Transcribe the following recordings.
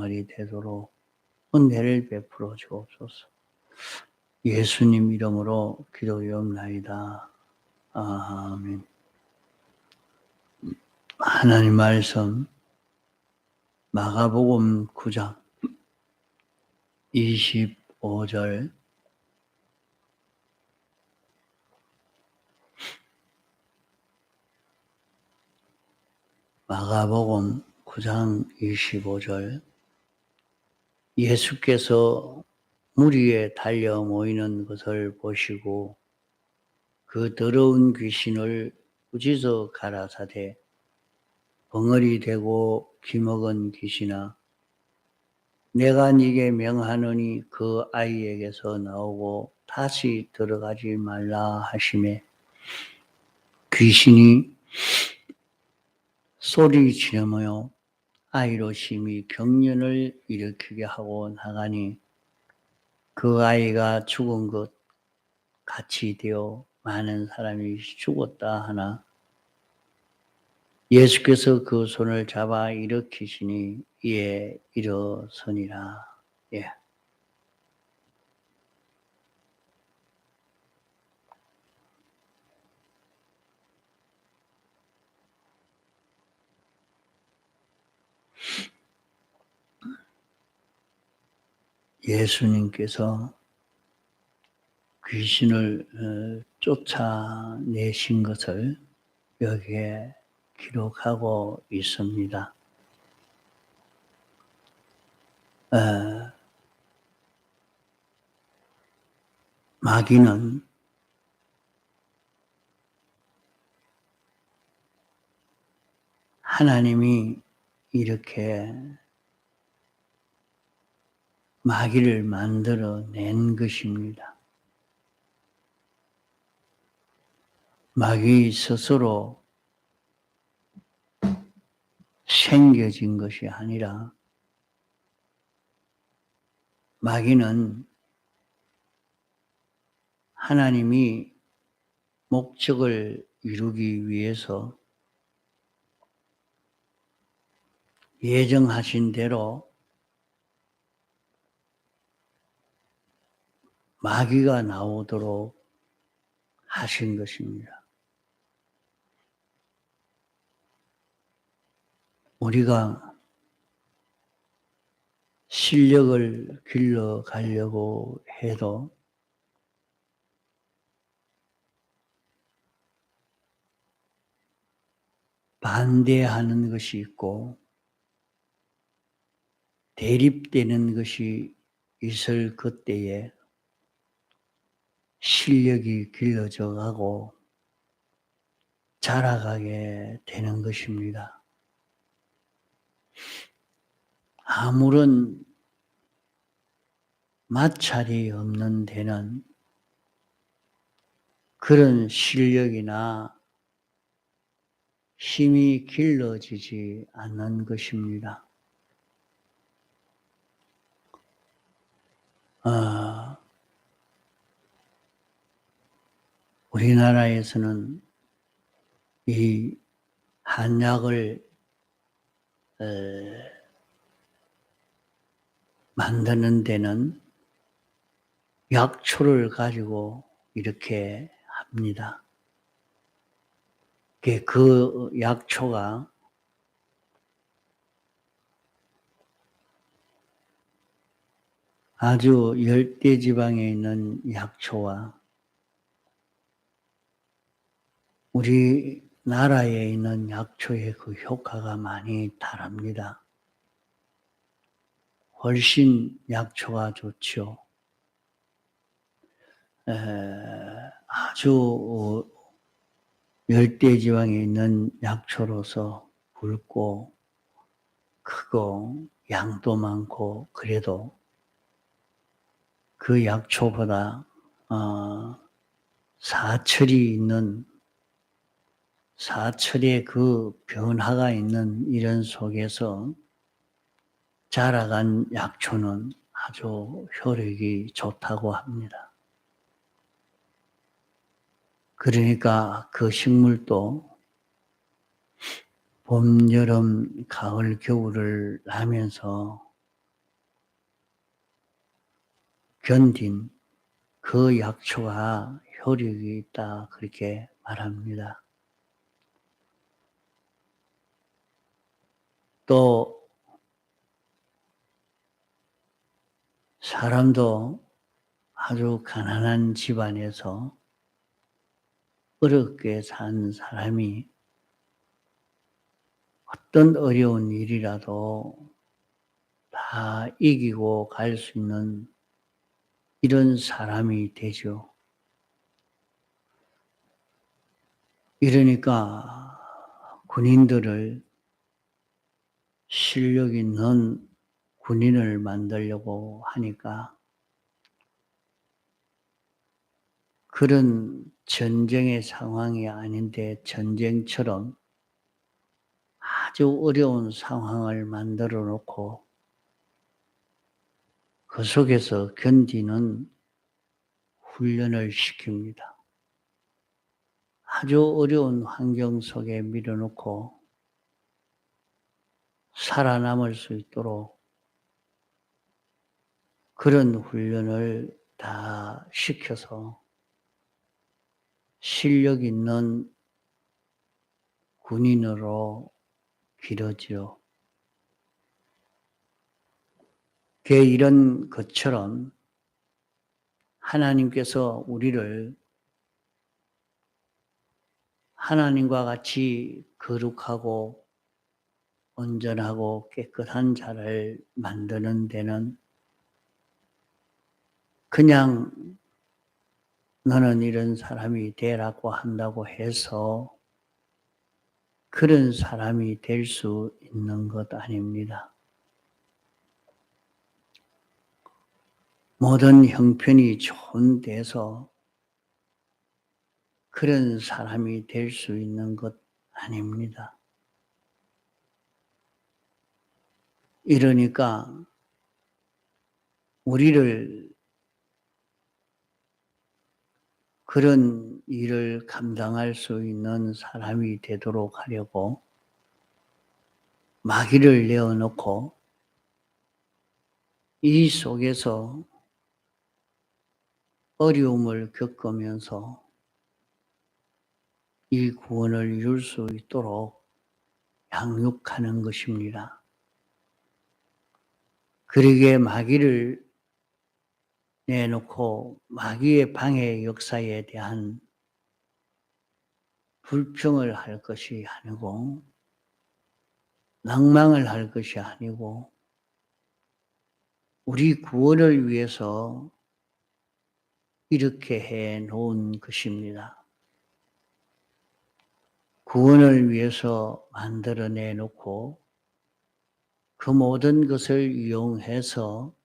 이 되도록 은혜를 베풀어 주옵소서. 예수님 이름으로 기도하옵나이다. 아멘. 하나님 말씀 마가복음 9장 25절 마가복음 9장 25절 예수께서 무리에 달려 모이는 것을 보시고 그 더러운 귀신을 꾸짖어 가라사대 벙어리 대고 기먹은 귀신아 내가 네게 명하노니 그 아이에게서 나오고 다시 들어가지 말라 하시매 귀신이 소리치려며 아이로 심히 경련을 일으키게 하고 나가니 그 아이가 죽은 것 같이 되어 많은 사람이 죽었다 하나 예수께서 그 손을 잡아 일으키시니 이에 일어서니라. 예. 예수님께서 귀신을 쫓아내신 것을 여기에 기록하고 있습니다. 마귀는 하나님이 이렇게 마귀를 만들어낸 것입니다. 마귀 스스로 생겨진 것이 아니라 마귀는 하나님이 목적을 이루기 위해서 예정하신 대로 마귀가 나오도록 하신 것입니다. 우리가 실력을 길러가려고 해도 반대하는 것이 있고 대립되는 것이 있을 그때에 실력이 길러져 가고 자라가게 되는 것입니다. 아무런 마찰이 없는 데는 그런 실력이나 힘이 길러지지 않는 것입니다. 우리나라에서는 이 한약을 만드는 데는 약초를 가지고 이렇게 합니다. 그 약초가 아주 열대지방에 있는 약초와 우리나라에 있는 약초의 그 효과가 많이 다릅니다. 훨씬 약초가 좋죠. 아주 열대지방에 있는 약초로서 굵고 크고 양도 많고 그래도 그 약초보다 사철의 그 변화가 있는 이런 속에서 자라간 약초는 아주 효력이 좋다고 합니다. 그러니까 그 식물도 봄, 여름, 가을, 겨울을 하면서 견딘 그 약초가 효력이 있다 그렇게 말합니다. 또 사람도 아주 가난한 집안에서 어렵게 산 사람이 어떤 어려운 일이라도 다 이기고 갈 수 있는 이런 사람이 되죠. 이러니까 군인들을 실력 있는 군인을 만들려고 하니까 그런 전쟁의 상황이 아닌데 전쟁처럼 아주 어려운 상황을 만들어 놓고 그 속에서 견디는 훈련을 시킵니다. 아주 어려운 환경 속에 밀어놓고 살아남을 수 있도록 그런 훈련을 다 시켜서 실력 있는 군인으로 기르지요. 이런 것처럼 하나님께서 우리를 하나님과 같이 거룩하고 온전하고 깨끗한 자를 만드는 데는 그냥 너는 이런 사람이 되라고 한다고 해서 그런 사람이 될 수 있는 것 아닙니다. 모든 형편이 좋은 데서 그런 사람이 될 수 있는 것 아닙니다. 이러니까 우리를 그런 일을 감당할 수 있는 사람이 되도록 하려고 마귀를 내어놓고 이 속에서 어려움을 겪으면서 이 구원을 이룰 수 있도록 양육하는 것입니다. 그러기에 마귀를 내놓고 마귀의 방해 역사에 대한 불평을 할 것이 아니고 낭망을 할 것이 아니고 우리 구원을 위해서 이렇게 해 놓은 것입니다. 구원을 위해서 만들어내 놓고 그 모든 것을 이용해서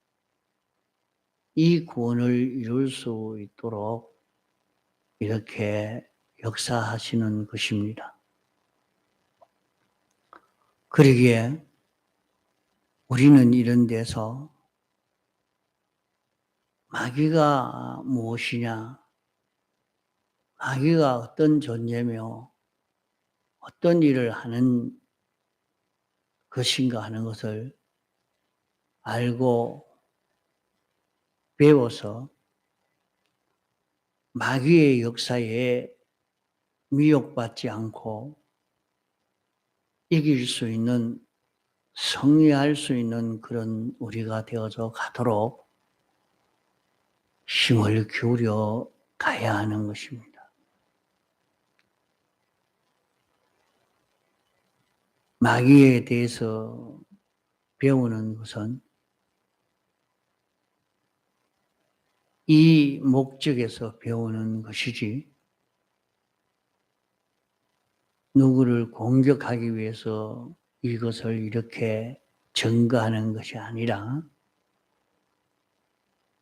이 구원을 이룰 수 있도록 이렇게 역사하시는 것입니다. 그러기에 우리는 이런 데서 마귀가 무엇이냐, 마귀가 어떤 존재며 어떤 일을 하는 것인가 하는 것을 알고 배워서 마귀의 역사에 미혹받지 않고 이길 수 있는, 승리할 수 있는 그런 우리가 되어서 가도록 힘을 기울여 가야 하는 것입니다. 마귀에 대해서 배우는 것은 이 목적에서 배우는 것이지 누구를 공격하기 위해서 이것을 이렇게 증거하는 것이 아니라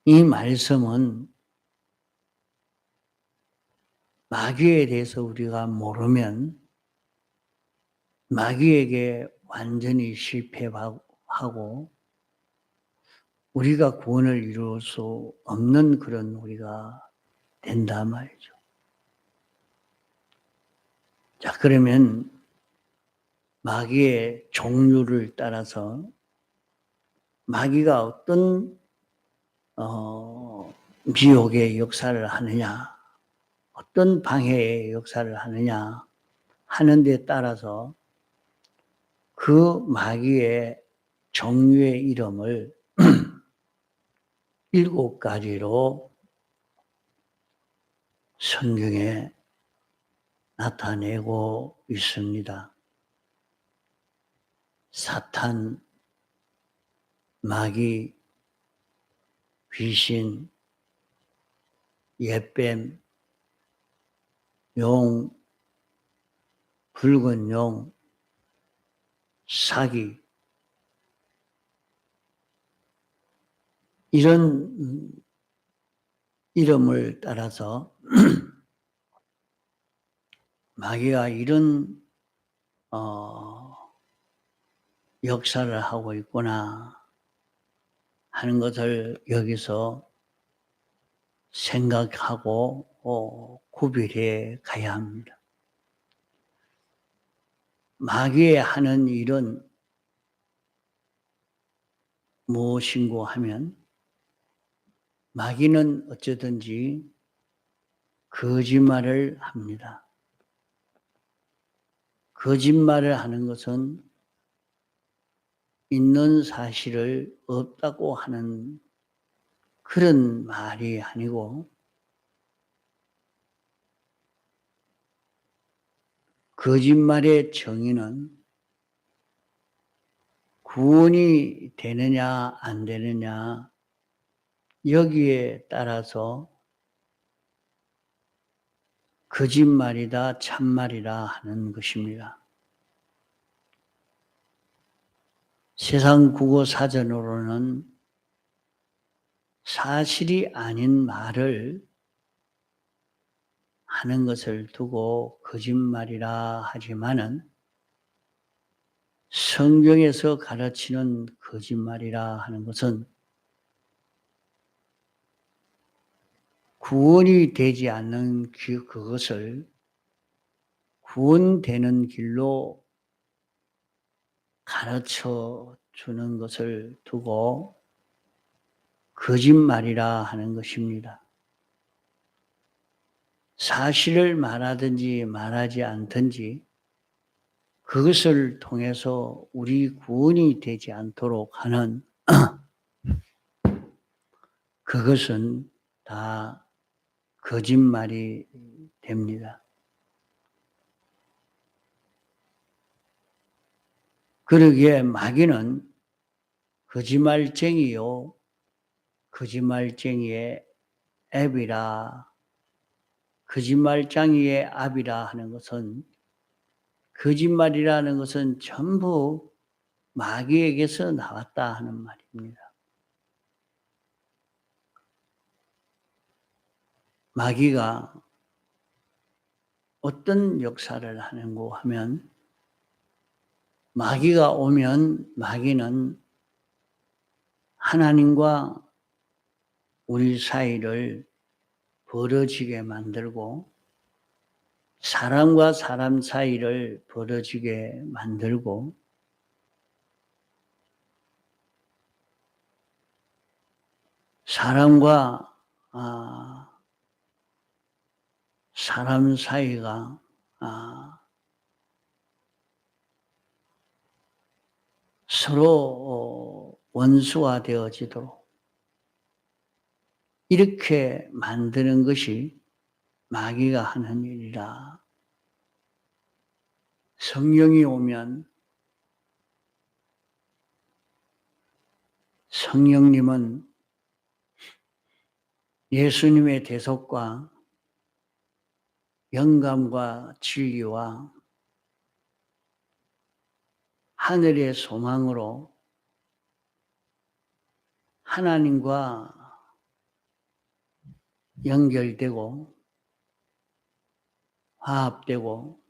이 말씀은 마귀에 대해서 우리가 모르면 마귀에게 완전히 실패하고 우리가 구원을 이룰 수 없는 그런 우리가 된단 말이죠. 자, 그러면 마귀의 종류를 따라서 마귀가 어떤 미혹의 역사를 하느냐, 어떤 방해의 역사를 하느냐 하는 데 따라서 그 마귀의 종류의 이름을 7가지로 성경에 나타내고 있습니다. 사탄, 마귀, 귀신, 옛뱀, 용, 붉은 용, 사기, 이런 이름을 따라서 마귀가 이런 역사를 하고 있구나 하는 것을 여기서 생각하고 구별해 가야 합니다. 마귀의 하는 일은 무엇인고 하면 마귀는 어쩌든지 거짓말을 합니다. 거짓말을 하는 것은 있는 사실을 없다고 하는 그런 말이 아니고 거짓말의 정의는 구원이 되느냐 안 되느냐 여기에 따라서 거짓말이다 참말이라 하는 것입니다. 세상 국어 사전으로는 사실이 아닌 말을 하는 것을 두고 거짓말이라 하지만은 성경에서 가르치는 거짓말이라 하는 것은 구원이 되지 않는 그것을 구원되는 길로 가르쳐 주는 것을 두고 거짓말이라 하는 것입니다. 사실을 말하든지 말하지 않든지 그것을 통해서 우리 구원이 되지 않도록 하는 그것은 다 거짓말이 됩니다. 그러기에 마귀는 거짓말쟁이요, 거짓말쟁이의 앱이라, 거짓말쟁이의 압이라 하는 것은 거짓말이라는 것은 전부 마귀에게서 나왔다 하는 말입니다. 마귀가 어떤 역사를 하는고 하면 마귀가 오면 마귀는 하나님과 우리 사이를 벌어지게 만들고 사람과 사람 사이를 벌어지게 만들고 사람과 사람 사이가 서로 원수가 되어지도록 이렇게 만드는 것이 마귀가 하는 일이라. 성령이 오면 성령님은 예수님의 대속과 영감과 진리와 하늘의 소망으로 하나님과 연결되고 화합되고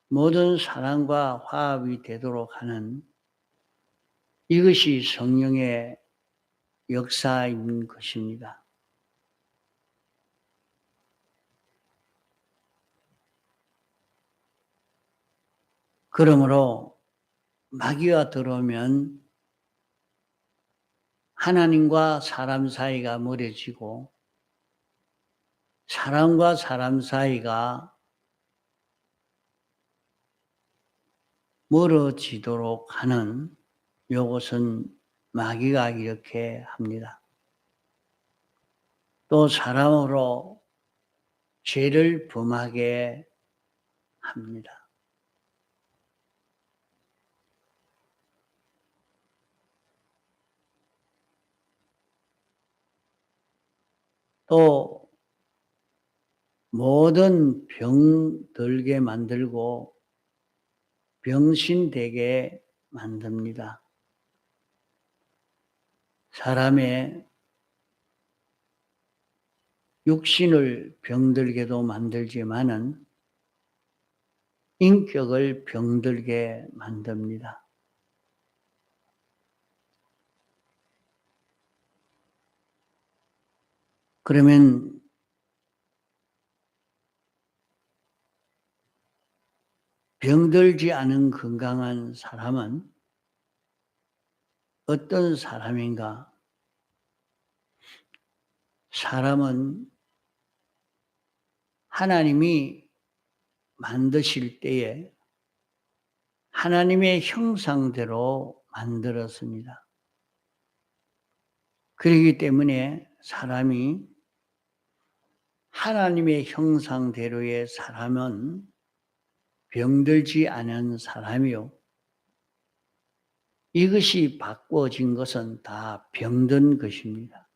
모든 사람과 화합이 되도록 하는 이것이 성령의 역사인 것입니다. 그러므로 마귀가 들어오면 하나님과 사람 사이가 멀어지고 사람과 사람 사이가 멀어지도록 하는 요것은 마귀가 이렇게 합니다. 또 사람으로 죄를 범하게 합니다. 또 모든 병들게 만들고 병신되게 만듭니다. 사람의 육신을 병들게도 만들지만은 인격을 병들게 만듭니다. 그러면 병들지 않은 건강한 사람은 어떤 사람인가? 사람은 하나님이 만드실 때에 하나님의 형상대로 만들었습니다. 그렇기 때문에 사람이 하나님의 형상대로의 사람은 병들지 않은 사람이요. 이것이 바꿔진 것은 다 병든 것입니다.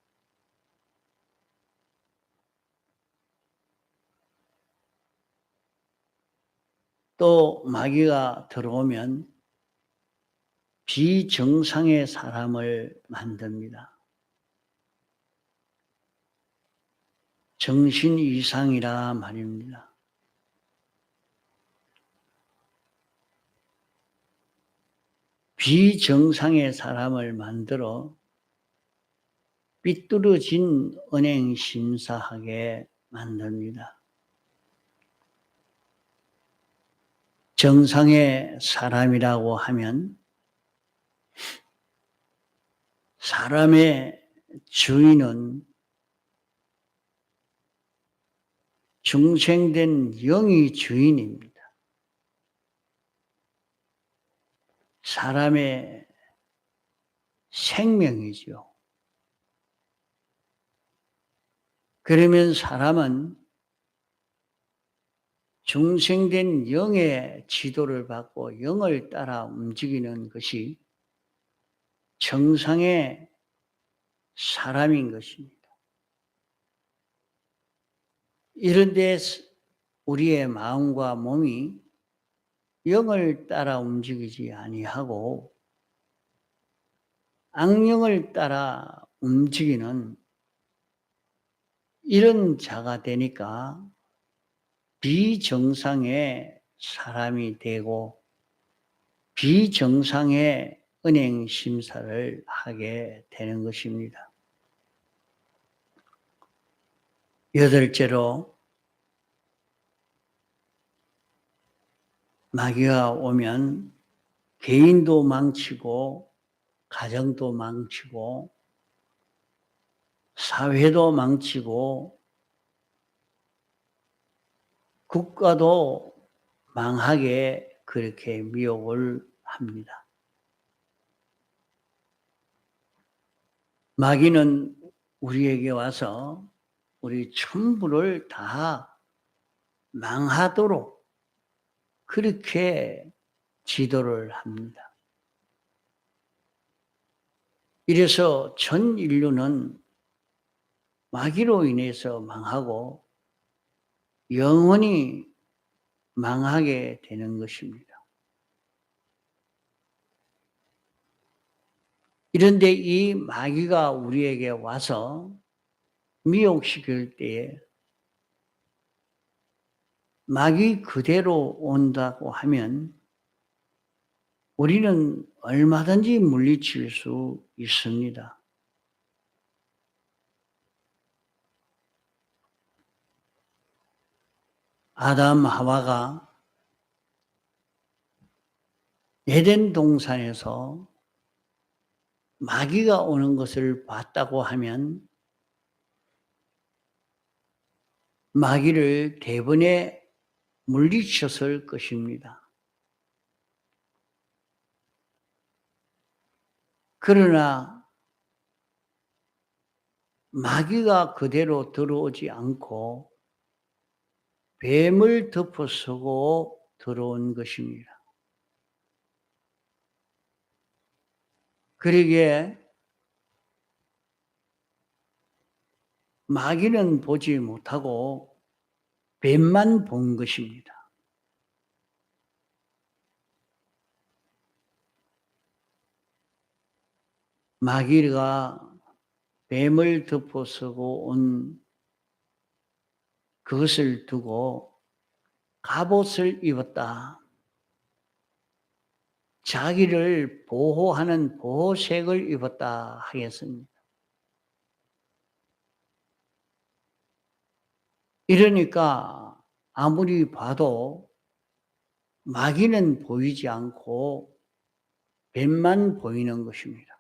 또 마귀가 들어오면 비정상의 사람을 만듭니다. 정신 이상이라 말입니다. 비정상의 사람을 만들어 삐뚤어진 은행 심사하게 만듭니다. 정상의 사람이라고 하면 사람의 주인은 중생된 영이 주인입니다. 사람의 생명이죠. 그러면 사람은 중생된 영의 지도를 받고 영을 따라 움직이는 것이 정상의 사람인 것입니다. 이런데 우리의 마음과 몸이 영을 따라 움직이지 아니하고 악령을 따라 움직이는 이런 자가 되니까 비정상의 사람이 되고 비정상의 은행 심사를 하게 되는 것입니다. 여덟째로 마귀가 오면 개인도 망치고 가정도 망치고 사회도 망치고 국가도 망하게 그렇게 미혹을 합니다. 마귀는 우리에게 와서 우리 전부를 다 망하도록 그렇게 지도를 합니다. 이래서 전 인류는 마귀로 인해서 망하고 영원히 망하게 되는 것입니다. 이런데 이 마귀가 우리에게 와서 미혹시킬 때에 마귀 그대로 온다고 하면 우리는 얼마든지 물리칠 수 있습니다. 아담 하와가 에덴 동산에서 마귀가 오는 것을 봤다고 하면 마귀를 대번에 물리쳤을 것입니다. 그러나 마귀가 그대로 들어오지 않고 뱀을 덮어쓰고 들어온 것입니다. 그러기에 마귀는 보지 못하고 뱀만 본 것입니다. 마귀가 뱀을 덮어쓰고 온 그것을 두고 갑옷을 입었다. 자기를 보호하는 보호색을 입었다 하겠습니다. 이러니까 아무리 봐도 마귀는 보이지 않고 뱀만 보이는 것입니다.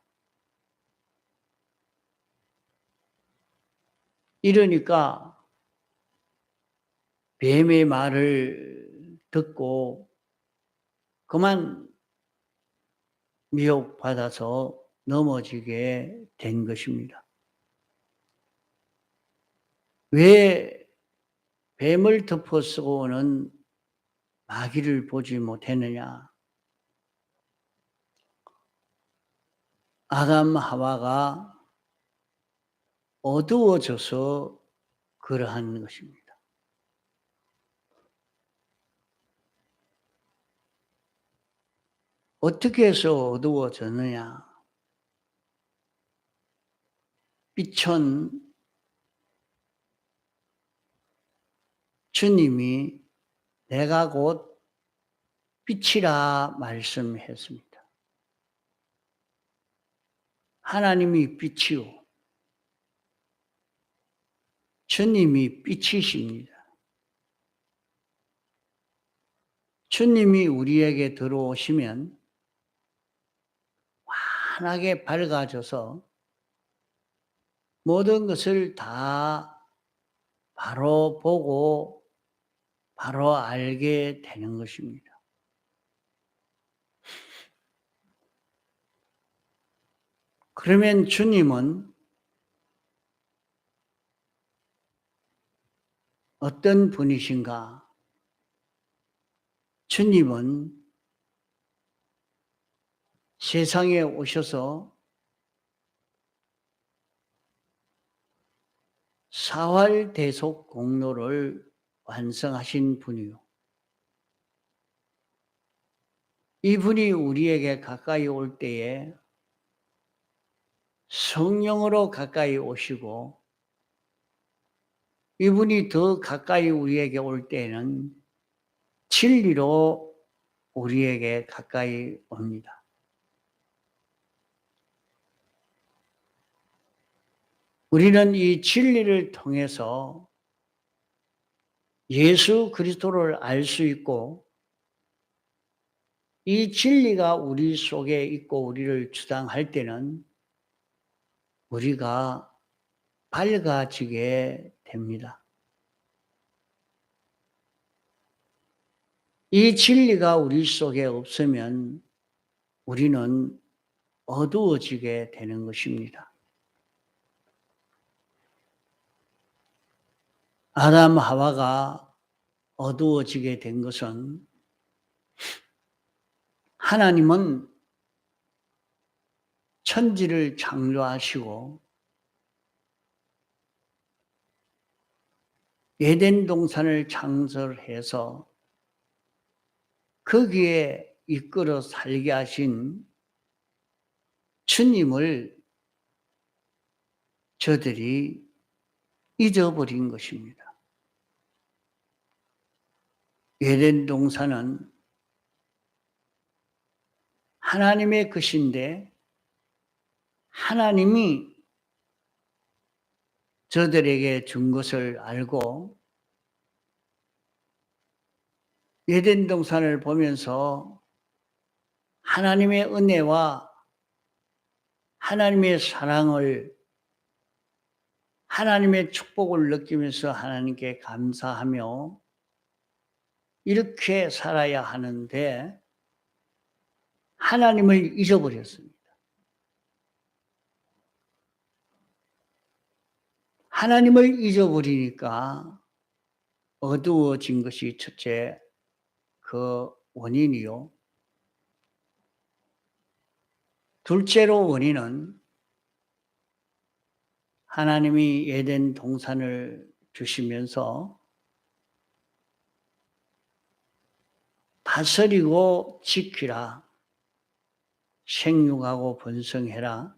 이러니까 뱀의 말을 듣고 그만 미혹받아서 넘어지게 된 것입니다. 왜 뱀을 덮어쓰고 오는 마귀를 보지 못했느냐? 아담 하와가 어두워져서 그러한 것입니다. 어떻게 해서 어두워졌느냐? 빛은 주님이 내가 곧 빛이라 말씀했습니다. 하나님이 빛이요. 주님이 빛이십니다. 주님이 우리에게 들어오시면 환하게 밝아져서 모든 것을 다 바로 보고 바로 알게 되는 것입니다. 그러면 주님은 어떤 분이신가? 주님은 세상에 오셔서 사활대속 공로를 완성하신 분이요. 이분이 우리에게 가까이 올 때에 성령으로 가까이 오시고 이분이 더 가까이 우리에게 올 때에는 진리로 우리에게 가까이 옵니다. 우리는 이 진리를 통해서 예수 그리스도를 알 수 있고 이 진리가 우리 속에 있고 우리를 주장할 때는 우리가 밝아지게 됩니다. 이 진리가 우리 속에 없으면 우리는 어두워지게 되는 것입니다. 아담 하와가 어두워지게 된 것은 하나님은 천지를 창조하시고 에덴 동산을 창설해서 거기에 이끌어 살게 하신 주님을 저들이 잊어버린 것입니다. 에덴 동산은 하나님의 것인데 하나님이 저들에게 준 것을 알고 에덴 동산을 보면서 하나님의 은혜와 하나님의 사랑을, 하나님의 축복을 느끼면서 하나님께 감사하며 이렇게 살아야 하는데 하나님을 잊어버렸습니다. 하나님을 잊어버리니까 어두워진 것이 첫째 그 원인이요. 둘째로 원인은 하나님이 에덴 동산을 주시면서 다스리고 지키라, 생육하고 번성해라,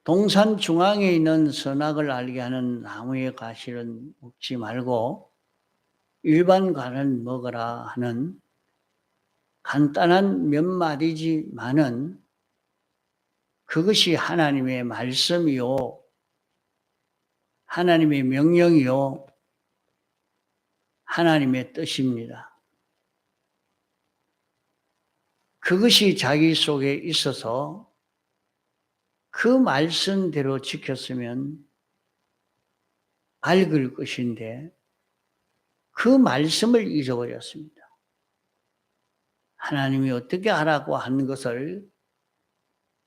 동산 중앙에 있는 선악을 알게 하는 나무의 가시는 먹지 말고 일반 과는 먹으라 하는 간단한 몇 마디지만은 그것이 하나님의 말씀이요, 하나님의 명령이요, 하나님의 뜻입니다. 그것이 자기 속에 있어서 그 말씀대로 지켰으면 밝을 것인데 그 말씀을 잊어버렸습니다. 하나님이 어떻게 하라고 한 것을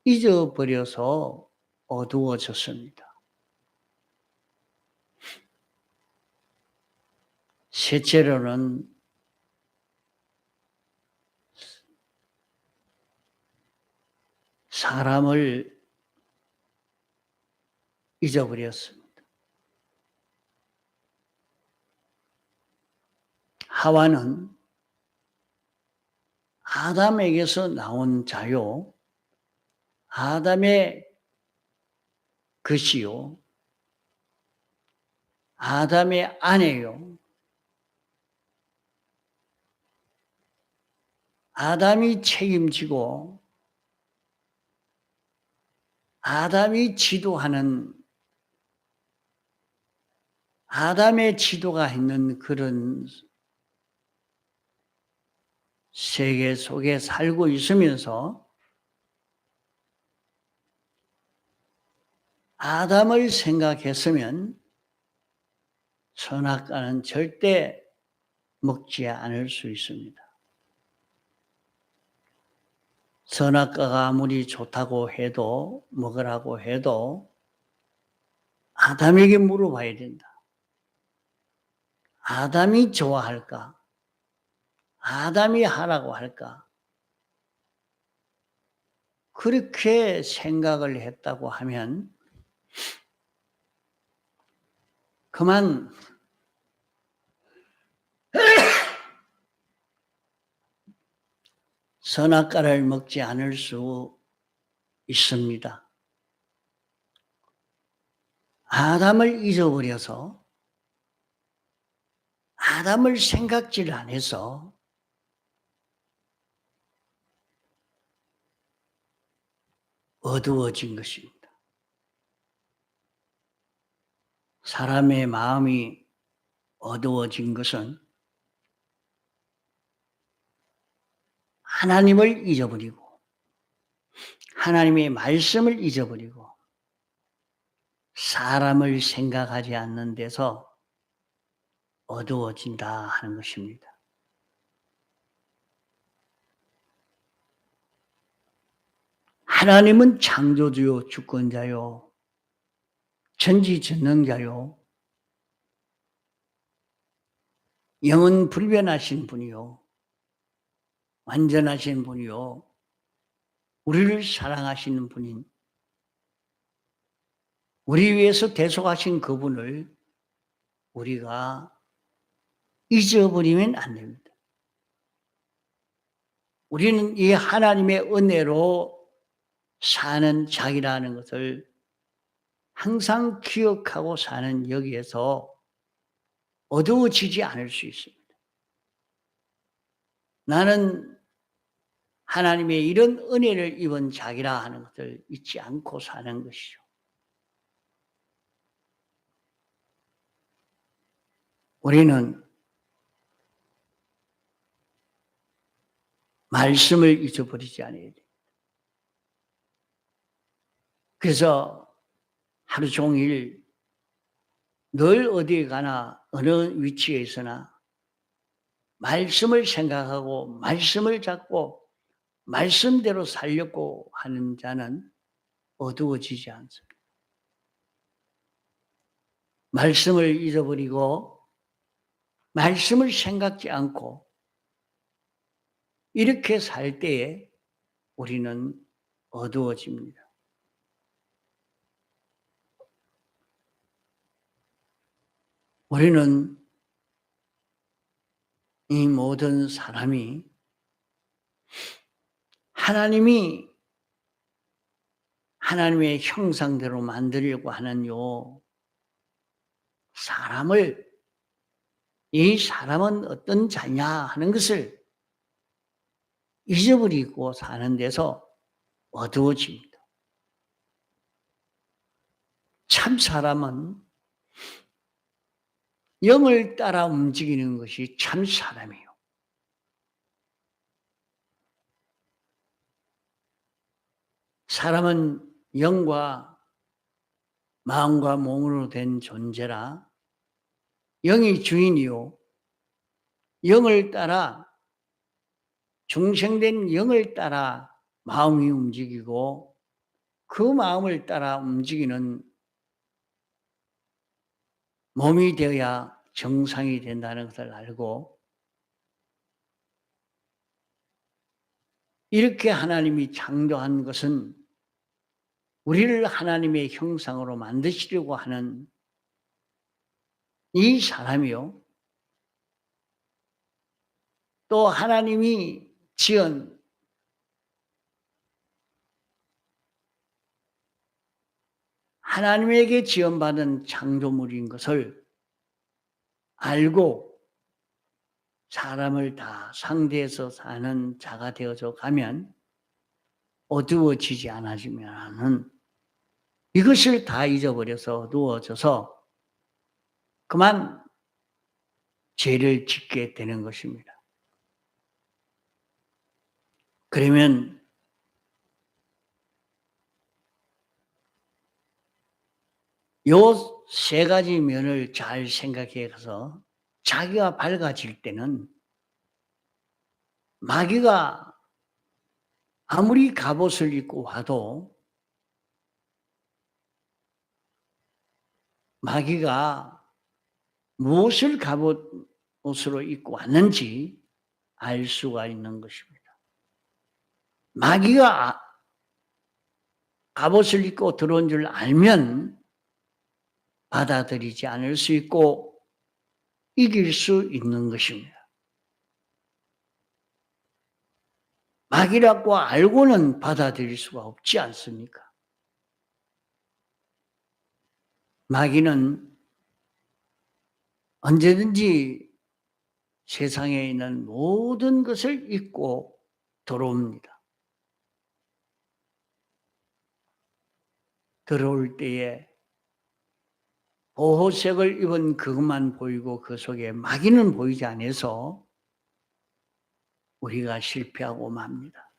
잊어버려서 어두워졌습니다. 셋째로는 사람을 잊어버렸습니다. 하와는 아담에게서 나온 자요, 아담의 것이요, 아담의 아내요, 아담이 책임지고 아담이 지도하는, 아담의 지도가 있는 그런 세계 속에 살고 있으면서 아담을 생각했으면 선악과는 절대 먹지 않을 수 있습니다. 선악과가 아무리 좋다고 해도, 먹으라고 해도 아담에게 물어봐야 된다. 아담이 좋아할까? 아담이 하라고 할까? 그렇게 생각을 했다고 하면 그만 선악과를 먹지 않을 수 있습니다. 아담을 잊어버려서 아담을 생각질 안 해서 어두워진 것입니다. 사람의 마음이 어두워진 것은 하나님을 잊어버리고 하나님의 말씀을 잊어버리고 사람을 생각하지 않는 데서 어두워진다 하는 것입니다. 하나님은 창조주요, 주권자요, 전지전능자요, 영은 불변하신 분이요, 완전하신 분이요, 우리를 사랑하시는 분인, 우리 위해서 대속하신 그분을 우리가 잊어버리면 안 됩니다. 우리는 이 하나님의 은혜로 사는 자기라는 것을 항상 기억하고 사는 여기에서 어두워지지 않을 수 있습니다. 나는 하나님의 이런 은혜를 입은 자기라 하는 것을 잊지 않고 사는 것이죠. 우리는 말씀을 잊어버리지 않아야 돼. 그래서 하루 종일 늘 어디에 가나 어느 위치에 있으나 말씀을 생각하고 말씀을 잡고 말씀대로 살려고 하는 자는 어두워지지 않습니다. 말씀을 잊어버리고 말씀을 생각지 않고 이렇게 살 때에 우리는 어두워집니다. 우리는 이 모든 사람이 하나님이 하나님의 형상대로 만들려고 하는 사람을, 이 사람은 어떤 자냐 하는 것을 잊어버리고 사는 데서 어두워집니다. 참 사람은 영을 따라 움직이는 것이 참 사람이에요. 사람은 영과 마음과 몸으로 된 존재라 영이 주인이요. 영을 따라, 중생된 영을 따라 마음이 움직이고 그 마음을 따라 움직이는 몸이 되어야 정상이 된다는 것을 알고, 이렇게 하나님이 창조한 것은 우리를 하나님의 형상으로 만드시려고 하는 이 사람이요. 또 하나님이 지은 하나님에게 지원받은 창조물인 것을 알고 사람을 다 상대해서 사는 자가 되어져 가면 어두워지지 않아지면 하는, 이것을 다 잊어버려서 어두워져서 그만 죄를 짓게 되는 것입니다. 그러면 요 세 가지 면을 잘 생각해서 자기가 밝아질 때는 마귀가 아무리 갑옷을 입고 와도 마귀가 무엇을 갑옷으로 입고 왔는지 알 수가 있는 것입니다. 마귀가 갑옷을 입고 들어온 줄 알면 받아들이지 않을 수 있고 이길 수 있는 것입니다. 마귀라고 알고는 받아들일 수가 없지 않습니까? 마귀는 언제든지 세상에 있는 모든 것을 잊고 들어옵니다. 들어올 때에 보호색을 입은 그것만 보이고 그 속에 마귀는 보이지 않아서 우리가 실패하고 맙니다.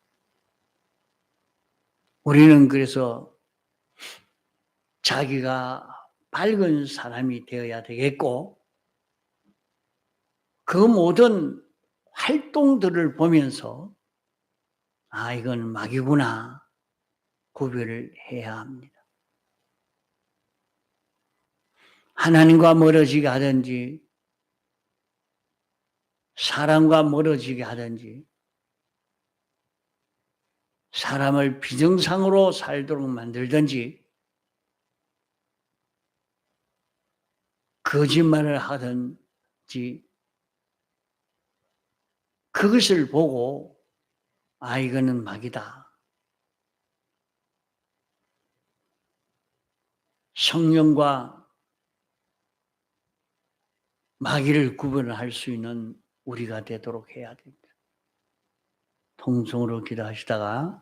우리는 그래서 자기가 밝은 사람이 되어야 되겠고, 그 모든 활동들을 보면서 아, 이건 마귀구나 구별을 해야 합니다. 하나님과 멀어지게 하든지 사람과 멀어지게 하든지 사람을 비정상으로 살도록 만들든지 거짓말을 하든지 그것을 보고 아, 이거는 마귀다. 성령과 마귀를 구분할 수 있는 우리가 되도록 해야 됩니다. 통성으로 기도하시다가